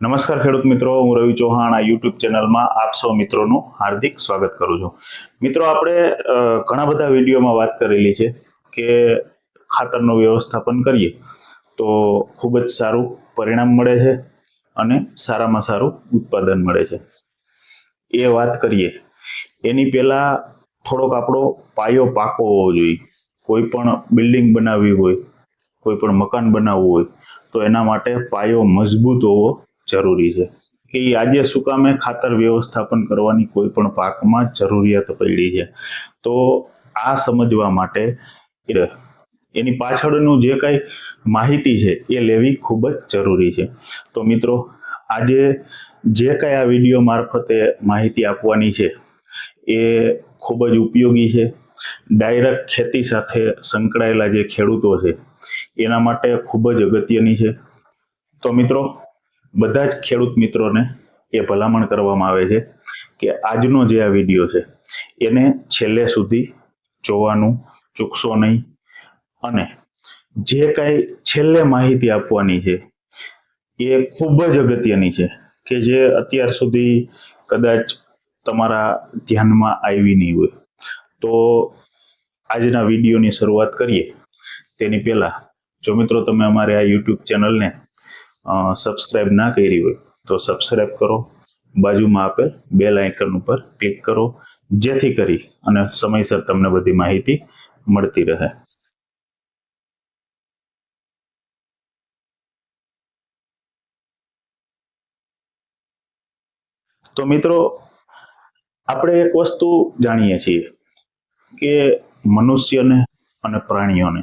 નમસ્કાર ખેડૂત મિત્રો, હું રવિ ચૌહાણ આ યુટ્યુબ ચેનલમાં આપ સૌ મિત્રોનું હાર્દિક સ્વાગત કરું છું. મિત્રો, આપણે ઘણા બધા વિડીયોમાં વાત કરેલી છે કે ખાતરનું વ્યવસ્થાપન કરીએ તો ખૂબ જ સારું પરિણામ મળે છે અને સારામાં સારું ઉત્પાદન મળે છે. એ વાત કરીએ એની પહેલા થોડોક આપણો પાયો પાકો હોવો જોઈએ. કોઈ પણ બિલ્ડિંગ બનાવવી હોય, કોઈ પણ મકાન બનાવવું હોય તો એના માટે પાયો મજબૂત હોવો જરૂરી છે. કે આજે શું કામે ખાતર વ્યવસ્થાપન કરવાની કોઈ પણ પાકમાં જરૂરિયાત પડી છે. તો આ સમજવા માટે એની પાછળનું જે કઈ માહિતી છે એ લેવી ખૂબ જ જરૂરી છે. તો મિત્રો, આજે જે કઈ આ વિડીયો મારફતે માહિતી આપવાની છે એ ખૂબ જ ઉપયોગી છે. ડાયરેક્ટ ખેતી સાથે સંકળાયેલા જે ખેડૂતો છે એના માટે ખૂબ જ અગત્યની છે. તો મિત્રો, બધા જ ખેડૂત મિત્રોને એ ભલામણ કરવામાં આવે છે કે આજનો જે આ વિડીયો છે એને છેલ્લે સુધી જોવાનું ચૂકશો નહીં. અને જે કાંઈ છેલ્લે માહિતી આપવાની છે એ ખૂબ જ અગત્યની છે કે જે અત્યાર સુધી કદાચ તમારા ધ્યાનમાં આવી નહીં હોય. તો આજના વિડીયોની શરૂઆત કરીએ તેની પહેલા, જો મિત્રો તમે અમારે આ યુટ્યુબ ચેનલને સબસ્ક્રાઇબ ના કરી હોય તો સબસ્ક્રાઇબ કરો, બાજુમાં આપેલ બેલ આઇકન ઉપર ક્લિક કરો, જેથી કરી અને સમયસર તમને બધી માહિતી મળતી રહે. તો મિત્રો, આપણે એક વસ્તુ જાણીએ છીએ કે મનુષ્યને અને પ્રાણીઓને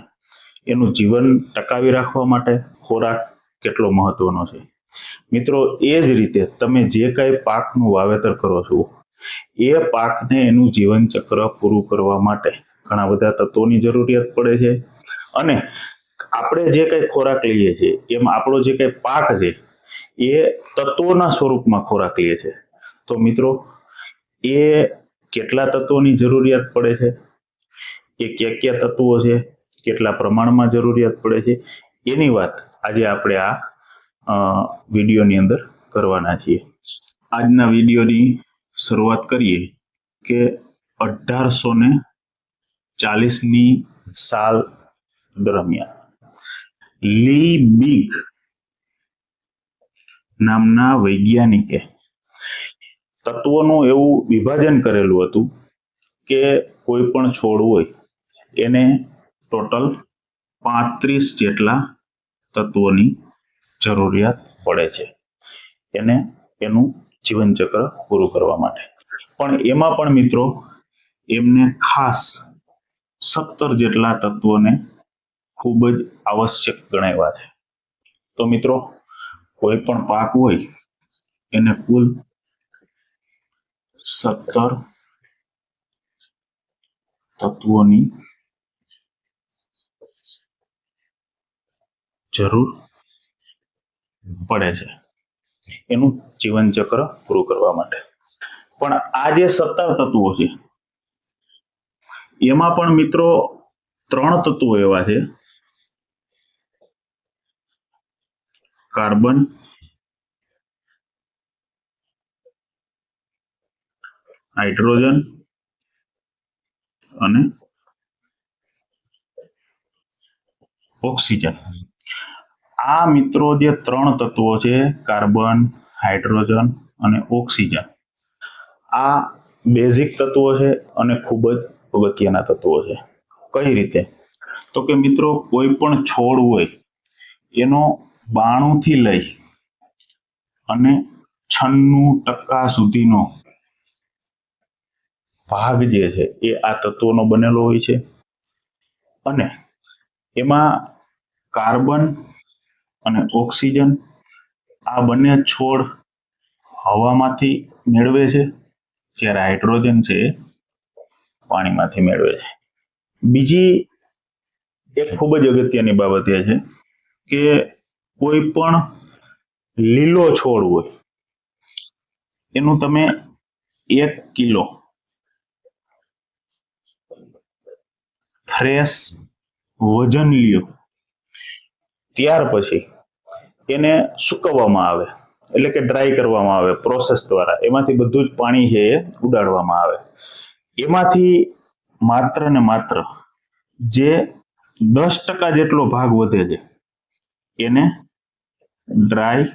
એનું જીવન ટકાવી રાખવા માટે ખોરાક કેટલો મહત્વનો છે. મિત્રો, એ જ રીતે તમે જે કાંઈ પાકનું વાવેતર કરો છો એ પાકને એનું જીવન ચક્ર પૂરું કરવા માટે ઘણા બધા તત્વોની જરૂરિયાત પડે છે. અને આપણે જે કંઈ ખોરાક લઈએ છીએ એમાં આપણો જે કંઈ પાક છે એ તત્વોના સ્વરૂપમાં ખોરાક લે છે. તો મિત્રો, એ કેટલા તત્વોની જરૂરિયાત પડે છે, એ કયા કયા તત્વો છે, કેટલા પ્રમાણમાં જરૂરિયાત પડે છે, એની વાત આજે આપણે આ વિડીયોની અંદર કરવાના છીએ. આજના વિડીયોની શરૂઆત કરીએ કે 1840ની સાલ દરમિયાન લીબીગ નામના વૈજ્ઞાનિકે તત્વોનું એવું વિભાજન કરેલું હતું કે કોઈ પણ છોડ હોય એને ટોટલ 35 જેટલા તત્વોની જરૂરિયાત પડે છે એને એનું જીવનચક્ર પૂરું કરવા માટે. પણ એમાં પણ મિત્રો, એમને ખાસ 17 જેટલા તત્વોને ખૂબ જ આવશ્યક ગણાવ્યા છે. તો મિત્રો, કોઈ પણ પાક હોય એને કુલ 17 તત્વોની જરૂર પડે છે એનું જીવનચક્ર પૂરું કરવા માટે. પણ આ જે 17 તત્વો છે એમાં પણ મિત્રો 3 તત્વો એવા છે: કાર્બન, હાઇડ્રોજન અને ઓક્સિજન. આ મિત્રો જે 3 તત્વો છે, કાર્બન, હાઇડ્રોજન અને ઓક્સિજન, આ બેઝિક તત્વો છે અને ખૂબ જ અગત્યના તત્વો છે. કઈ રીતે? તો કે મિત્રો, કોઈ પણ છોડ હોય એનો 92 થી લઈ અને 96% સુધીનો ભાગ જે છે એ આ તત્વોનો બનેલો હોય છે. અને એમાં કાર્બન અને ઓક્સિજન આ બંને છોડ હવામાંથી મેળવે છે, જ્યારે હાઇડ્રોજન છે એ પાણીમાંથી મેળવે છે. બીજી એક ખૂબ જ અગત્યની બાબત એ છે કે કોઈ પણ લીલો છોડ હોય એનું તમે 1 કિલો ફ્રેશ વજન લ્યો, ત્યાર પછી એને સૂકવવામાં આવે એટલે કે ડ્રાય કરવામાં આવે પ્રોસેસ દ્વારા, એમાંથી બધું જ પાણી છે એ ઉડાડવામાં આવે. એમાંથી માત્ર ને માત્ર જે 10% જેટલો ભાગ વધે છે એને ડ્રાય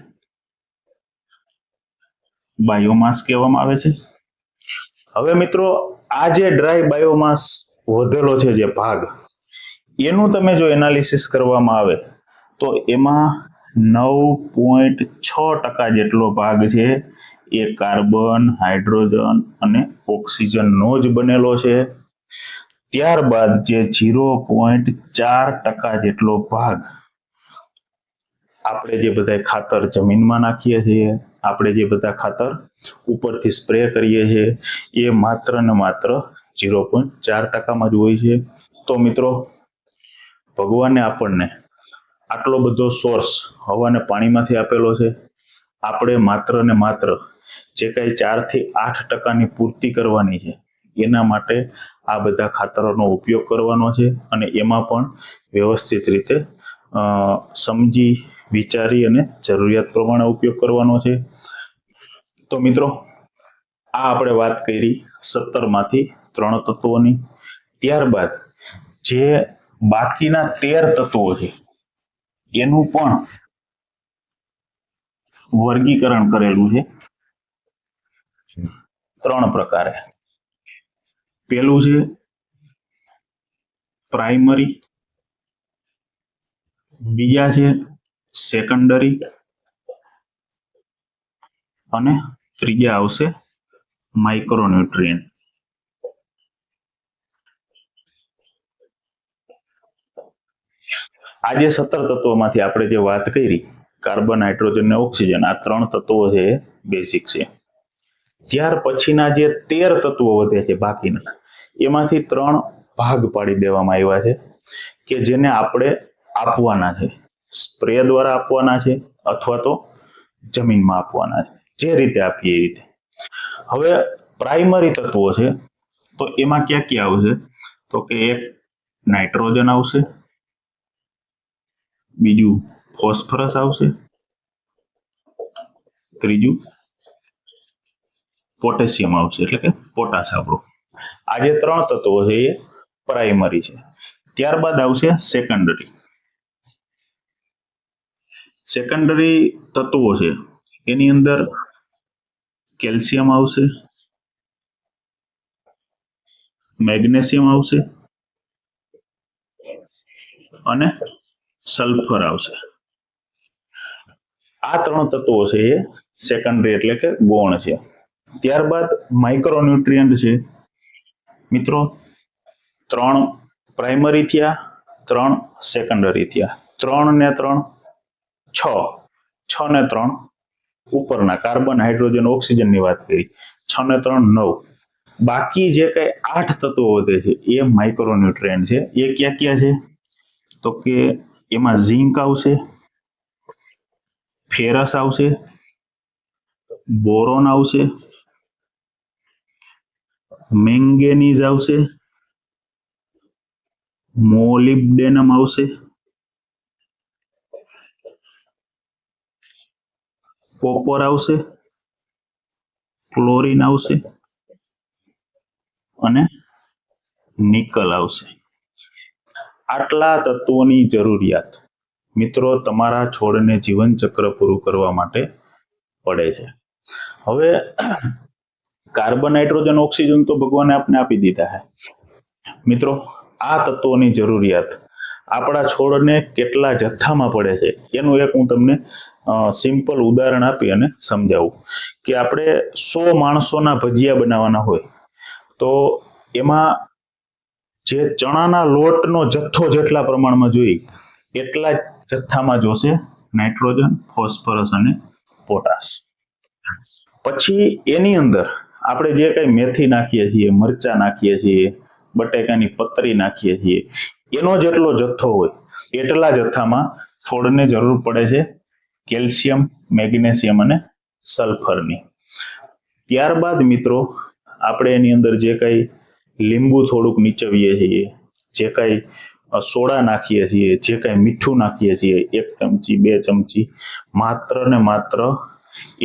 બાયોમાસ કહેવામાં આવે છે. હવે મિત્રો, આ જે ડ્રાય બાયોમાસ વધેલો છે જે ભાગ, એનું તમે જો એનાલિસિસ કરવામાં આવે તો એમાં 9.6% જેટલો ભાગ છે એ કાર્બન, હાઇડ્રોજન અને ઓક્સિજનનો જ બનેલો છે. ત્યારબાદ જે 0.4% જેટલો ભાગ આપણે જે બધા ખાતર જમીનમાં નાખીએ છીએ, આપણે જે બધા ખાતર ઉપરથી સ્પ્રે કરીએ છીએ, એ માત્ર ને માત્ર 0.4%માં જ હોય છે. તો મિત્રો, ભગવાને આપણને આટલો બધો સોર્સ હવા અને પાણીમાંથી આપેલો છે. આપણે માત્ર ને માત્ર જે કઈ 4 થી 8%ની પૂર્તિ કરવાની છે, એના માટે આ બધા ખાતરોનો ઉપયોગ કરવાનો છે અને એમાં પણ વ્યવસ્થિત રીતે સમજી વિચારી અને જરૂરિયાત પ્રમાણે ઉપયોગ કરવાનો છે. તો મિત્રો, આ આપણે વાત કરી 17 માંથી 3 તત્વોની. ત્યારબાદ જે બાકીના 13 તત્વો છે એનું પણ વર્ગીકરણ કરેલું છે 3 પ્રકારે. પેલું છે પ્રાઇમરી, બીજા છે સેકન્ડરી અને ત્રીજા આવશે માઇક્રોન્યુટ્રિયન્ટ. આ જે 17 તત્વોમાંથી આપણે જે વાત કરી, કાર્બન, હાઇડ્રોજન અને ઓક્સિજન, આ 3 તત્વો છે એ બેઝિક છે. ત્યાર પછીના જે 13 તત્વો વધે છે બાકીના, એમાંથી 3 ભાગ પાડી દેવામાં આવ્યા છે કે જેને આપણે આપવાના છે, સ્પ્રે દ્વારા આપવાના છે અથવા તો જમીનમાં આપવાના છે, જે રીતે આપીએ એ રીતે. હવે પ્રાઇમરી તત્વો છે તો એમાં ક્યાં ક્યાં આવશે? તો કે એક નાઇટ્રોજન આવશે, બીજું ફોસ્ફરસ આવશે, ત્રીજું પોટેશિયમ આવશે, એટલે કે પોટાશ આપણું. આ જે 3 તત્વો છે એ પ્રાઇમરી છે. ત્યારબાદ આવશે સેકન્ડરી. સેકન્ડરી તત્વો છે એની અંદર કેલ્શિયમ આવશે, મેગ્નેશિયમ આવશે અને સલ્ફર આવશે. આ 3 તત્વો છે એ સેકન્ડરી એટલે કે ગૌણ છે. ત્યારબાદ માઇક્રોન્યુટ્રિયન્ટ છે. મિત્રો, 3 પ્રાઇમરી થયા, 3 સેકન્ડરી થયા, 3 ને 3 6, 6 ને 3 ઉપરના કાર્બન, હાઇડ્રોજન, ઓક્સિજનની વાત કરી, 6 ને 3 9. બાકી જે કઈ 8 તત્વો વધે છે એ માઇક્રોન્યુટ્રિયન્ટ છે. એ ક્યાં ક્યાં છે? તો કે એમાં ઝિંક આવશે, ફેરસ આવશે, બોરોન આવશે, મેંગેનીઝ આવશે, મોલિબ્ડેનમ આવશે, કોપર આવશે, ક્લોરીન આવશે અને નિકલ આવશે. આટલા તત્વોની જરૂરિયાત મિત્રો તમારા છોડને જીવન ચક્ર પૂરું કરવા માટે પડે છે. હવે કાર્બન, હાઇડ્રોજન, ઓક્સિજન તો ભગવાને આપને આપી દીધા છે. મિત્રો, આ તત્વોની જરૂરિયાત આપણા છોડને કેટલા જથ્થામાં પડે છે એનું એક હું તમને સિમ્પલ ઉદાહરણ આપી અને સમજાવું કે આપણે 100 માણસોના ભજીયા બનાવવાના હોય તો એમાં જે ચણાના લોટનો જથ્થો જેટલા પ્રમાણમાં જોઈએ એટલા જ જથ્થામાં જોશે નાઇટ્રોજન, ફોસ્ફરસ અને પોટાશ. પછી એની અંદર આપણે જે કઈ મેથી નાખીએ છીએ, મરચા નાખીએ છીએ, બટેકાની પતરી નાખીએ છીએ, એનો જેટલો જથ્થો હોય એટલા જથ્થામાં છોડને જરૂર પડે છે કેલ્શિયમ, મેગ્નેશિયમ અને સલ્ફરની. ત્યારબાદ મિત્રો આપણે એની અંદર જે કઈ લીંબુ થોડુંક નીચવીએ છીએ, જે કઈ સોડા નાખીએ છીએ, જે કઈ મીઠું નાખીએ છીએ, 1 ચમચી 2 ચમચી, માત્ર ને માત્ર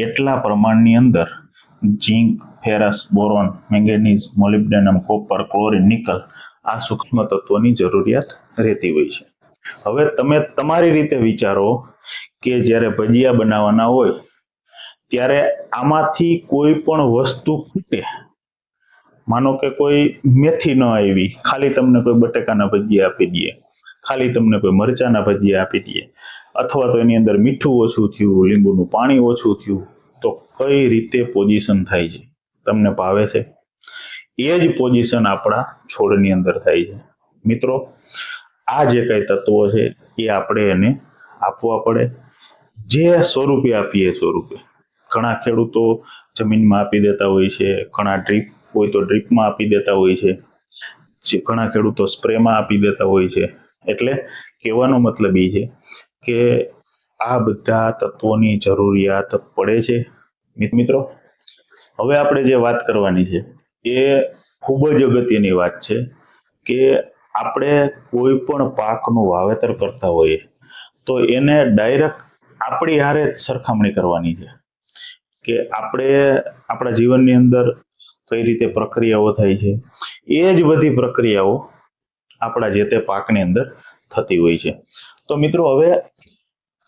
એટલા પ્રમાણની અંદર zinc, ferrous, boron, manganese, molybdenum, copper, chlorine, nickel આ સૂક્ષ્મ તત્વોની જરૂરિયાત રહેતી હોય છે. હવે તમે તમારી રીતે વિચારો કે જ્યારે ભજીયા બનાવવાના હોય ત્યારે આમાંથી કોઈ પણ વસ્તુ ખૂટે, માનો કે કોઈ મેથી ન આવી, ખાલી તમને કોઈ બટેકાના ભજીયા આપી દે, ખાલી તમને કોઈ મરચાના ભજીયા આપી દે, અથવા તો એની અંદર મીઠું ઓછું થયું, લીંબુનું પાણી ઓછું થયું, તો કઈ રીતે પોઝિશન થાય છે? તમને ભાવે છે? એ જ પોઝિશન આપણા છોડની અંદર થાય છે. મિત્રો, આ જે કઈ તત્વો છે એ આપણે એને આપવા પડે. જે સ્વરૂપે આપીએ સ્વરૂપે. ઘણા ખેડૂતો જમીનમાં આપી દેતા હોય છે, ઘણા ડ્રીપ હોય તો ડ્રીપમાં આપી દેતા હોય છે, ઘણા ખેડૂતો સ્પ્રેમાં આપી દેતા હોય છે. એટલે કહેવાનો મતલબ એ છે કે આ બધા તત્વોની જરૂરિયાત પડે છે. મિત્રો, હવે આપણે જે વાત કરવાની છે એ ખૂબ જ અગત્યની વાત છે કે આપણે કોઈ પણ પાકનું વાવેતર કરતા હોઈએ તો એને ડાયરેક્ટ આપણી હારે જ સરખામણી કરવાની છે કે આપણે આપણા જીવનની અંદર કઈ રીતે પ્રક્રિયાઓ થાય છે, એ જ બધી પ્રક્રિયાઓ આપણા જે તે પાકની અંદર થતી હોય છે. તો મિત્રો, હવે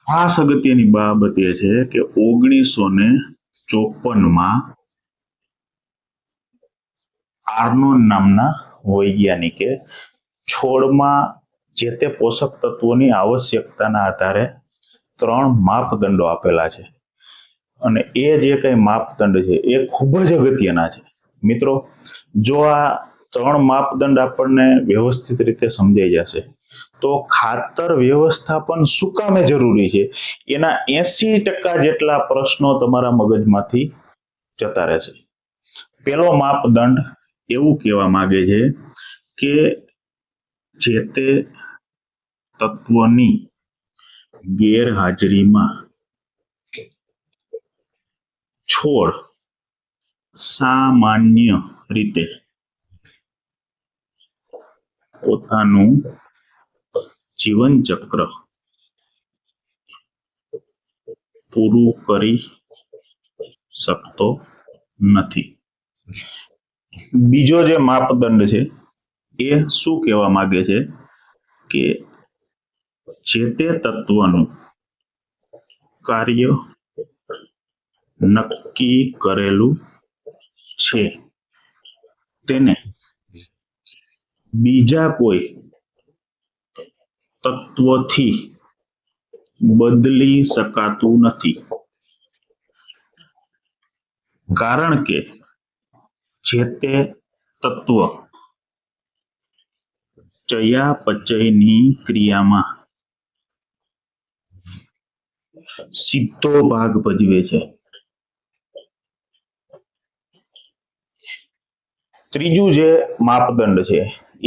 ખાસ અગત્યની બાબત એ છે કે 1954માં આર્નોન નામના વૈજ્ઞાનિકે છોડમાં જે તે પોષક તત્વોની આવશ્યકતાના આધારે 3 માપદંડો આપેલા છે અને એ જે કઈ માપદંડ છે એ ખૂબ જ અગત્યના છે. મિત્રો, જો આ 3 માપદંડ આપણને વ્યવસ્થિત રીતે સમજાઈ જશે તો ખાતર વ્યવસ્થાપન શું કામે જરૂરી છે એના 80% જેટલા પ્રશ્નો તમારા મગજમાંથી જતા રહેશે. પહેલો માપદંડ એવું કહેવા માંગે છે કે જે તે તત્વની ગેરહાજરીમાં છોડ સામાન્ય રીતે પોતાનું જીવન ચક્ર પૂરું કરી શકતો નથી. બીજો જે માપદંડ છે એ શું કહેવા માંગે છે કે જે તે તત્વનું કાર્ય નક્કી કરેલું છે તેને બીજા કોઈ તત્વથી બદલી શકાતું નથી, કારણ કે જે તે તત્વ ચયાપચયની ક્રિયામાં સીધો ભાગ ભજવે છે. ત્રીજું જે માપદંડ છે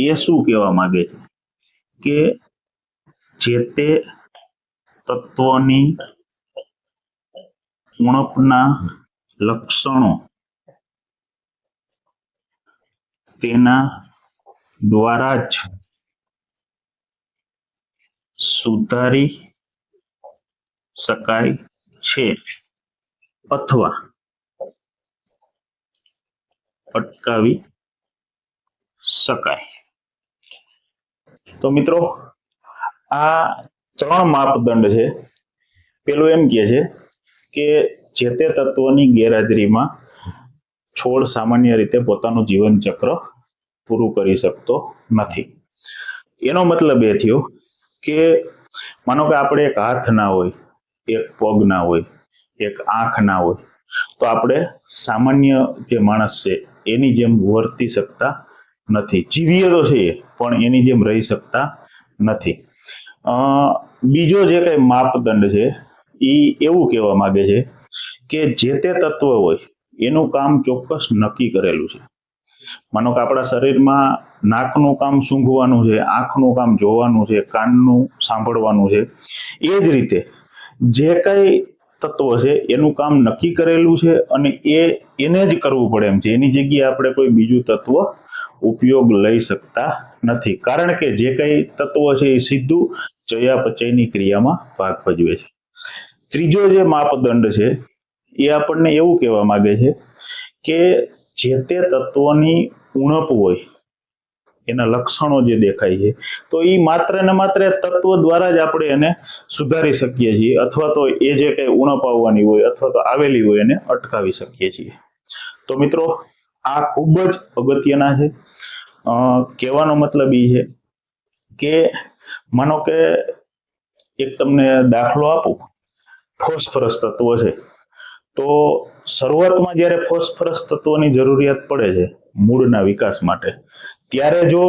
એ શું કહેવા માંગે છે કે જે તે તત્વની ઉણપના લક્ષણો તેના દ્વારા જ સુધારી શકાય છે અથવા અટકાવી શકાય. તો મિત્રો, આ 3 માપદંડ છે. પેલું એમ કહે છે કે જે તે તત્વની ગેરહાજરીમાં છોડ સામાન્ય રીતે પોતાનું જીવન ચક્ર પૂરું કરી શકતો નથી. એનો મતલબ એ થયો કે માનો કે આપણે એક હાથ ના હોય, એક પગ ના હોય, એક આંખ ના હોય, તો આપણે સામાન્ય જે માણસ છે એની જેમ વર્તી શકતા નથી. જીવીએ તો છીએ પણ એની જેમ રહી શકતા નથી. બીજો જે કઈ માપદંડ છે એ એવું કહેવા માંગે છે કે જે તે તત્વ હોય એનું કામ ચોક્કસ નક્કી કરેલું છે. માનો કે આપણા શરીરમાં નાકનું કામ સૂંઘવાનું છે, આંખનું કામ જોવાનું છે, કાનનું સાંભળવાનું છે. એ જ રીતે જે કઈ તત્વ છે એનું કામ નક્કી કરેલું છે અને એને જ કરવું પડે એમ છે. એની જગ્યાએ આપણે કોઈ બીજું તત્વ ઉપયોગ લઈ શકતા નથી, કારણ કે જે કઈ તત્વ છે એ સીધું ચયાપચયની ક્રિયામાં ભાગ ભજવે છે. ત્રીજો જે માપદંડ છે એ આપણને એવું કહેવા માંગે છે કે જે તે તત્વની ઉણપ હોય એના લક્ષણો જે દેખાય છે તો એ માત્ર ને માત્ર તત્વ દ્વારા જ આપણે એને સુધારી શકીએ છીએ, અથવા તો એ જે કંઈ ઉણપ આવવાની હોય અથવા તો આવેલી હોય એને અટકાવી શકીએ છીએ. તો મિત્રો આ ખૂબ જ અગત્યના છે. કહેવાનો મતલબ એ છે કે માનો કે એક તમને દાખલો આપું, ફોસ્ફરસ તત્વ છે તો શરૂઆતમાં જ્યારે ફોસ્ફરસ તત્વની જરૂરિયાત પડે છે મૂળના વિકાસ માટે, ત્યારે જો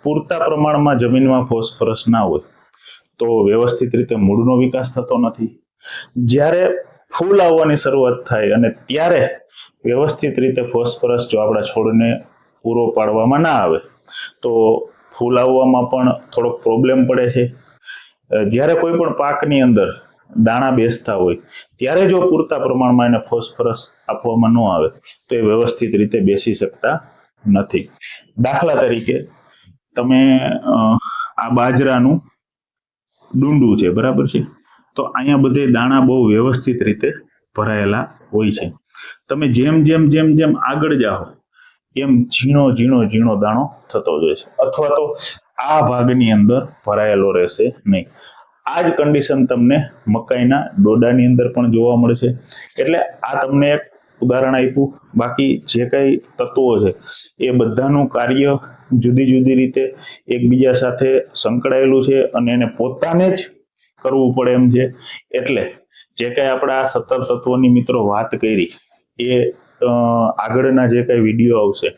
પૂરતા પ્રમાણમાં જમીનમાં ફોસ્ફરસ ના હોય તો વ્યવસ્થિત રીતે મૂળનો વિકાસ થતો નથી. જ્યારે ફૂલ આવવાની શરૂઆત થાય અને ત્યારે વ્યવસ્થિત રીતે ફોસ્ફરસ જો આપણા છોડને પૂરો પાડવામાં ના આવે તો ફૂલ આવવામાં પણ થોડોક પ્રોબ્લેમ પડે છે. જ્યારે કોઈ પણ પાકની અંદર દાણા બેસતા હોય ત્યારે જો પૂરતા પ્રમાણમાં એને ફોસ્ફરસ આપવામાં ન આવે તો એ વ્યવસ્થિત રીતે બેસી શકતા નથી. દાખલા તરીકે તમે આ બાજરાનું ડુંડું છે, બરાબર છે, તો અહીંયા બધે દાણા બહુ વ્યવસ્થિત રીતે ભરાયેલા હોય છે. તમે જેમ જેમ જેમ જેમ આગળ જાઓ એમ ઝીણો ઝીણો ઝીણો દાણો થતો જાય છે, અથવા તો આ ભાગની અંદર ભરાયેલો રહેશે નહીં. આ જ કન્ડિશન તમને મકાઈના ડોડાની અંદર પણ જોવા મળે છે. એટલે આ તમને એક ઉદાહરણ આપ્યું. બાકી જે કઈ તત્વો છે એ બધાનું કાર્ય જુદી જુદી રીતે એકબીજા સાથે સંકળાયેલું છે અને એને પોતાને જ કરવું પડે એમ છે. એટલે જે કઈ આપણે આ 17 તત્વોની મિત્રો વાત કરી એ આગળના જે કઈ વિડીયો આવશે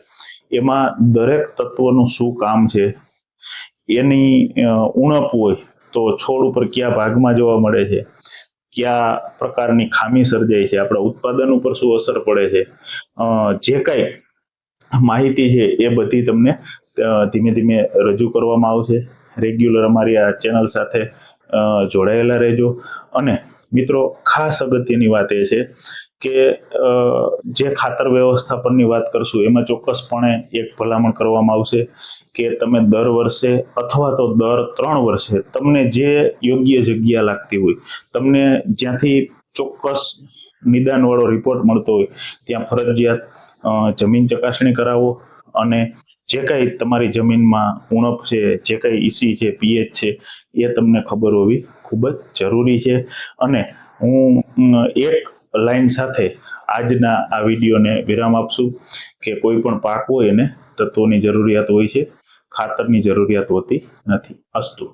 એમાં દરેક તત્વનું શું કામ છે, એની ઉણપ હોય તો છોડ ઉપર કયા ભાગમાં જોવા મળે છે, કયા પ્રકારની ખામી સર્જાય છે, આપણા ઉત્પાદન ઉપર શું અસર પડે છે, જે કઈ માહિતી છે એ બધી તમને ધીમે ધીમે રજૂ કરવામાં આવશે. રેગ્યુલર અમારી આ ચેનલ સાથે જોડાયેલા રહેજો. અને મિત્રો ખાસ અગત્યની વાત એ છે કે જે ખાતર વ્યવસ્થાપનની વાત કરશું એમાં ચોક્કસપણે એક ભલામણ કરવામાં આવશે કે તમે દર વર્ષે અથવા તો દર 3 વર્ષે તમને જે યોગ્ય જગ્યા લાગતી હોય, તમને જ્યાંથી ચોક્કસ નિદાનવાળો રિપોર્ટ મળતો હોય ત્યાં ફરજિયાત જમીન ચકાસણી કરાવો. અને જે કંઈ તમારી જમીનમાં ઉણપ છે, જે કંઈ ઈસી છે, પીએચ છે, એ તમને ખબર હોવી ખૂબ જ જરૂરી છે. અને હું એક લાઈન સાથે આજના આ વિડીયોને વિરામ આપશું કે કોઈ પણ પાક હોય એને તત્વોની જરૂરિયાત હોય છે, ખાતરની જરૂરિયાત હોતી નથી. અસ્તુ.